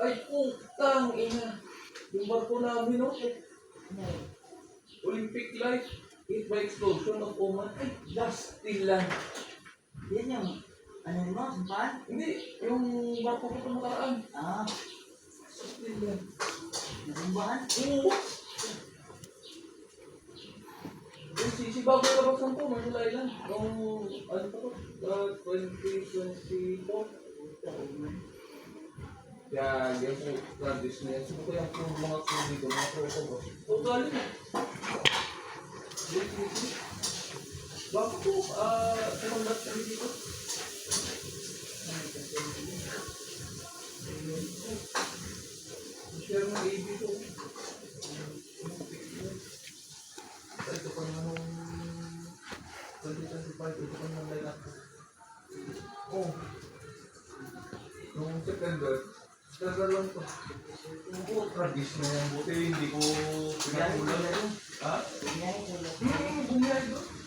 Ay, putang ina. Yung barko namin, no? Olympic light. Hit by explosion of Oman. Ay, dusty lang. Yan yung, ano mo, sumpan? Hindi, yung barko ko tumakaraan. Ah, Dusty lang. nasumbahan? Oo. Si bago labas ng po, Manila Island. Noong, ano pa to? 2024. Kaya, yan po, tradis na yan. Sino ko yung mga crew dito, mga crew ko ba? O, galing. Bakit po, kumandat kami dito? Share ng AB ko. Ito pa naman nung 2025, ito pa naman line up ko. Oh. Noong September lang to. Oo, tradis na yan. Buti hindi ko pinakulan. Ha? Bumiyahe ko lang. Bumiyahe doon.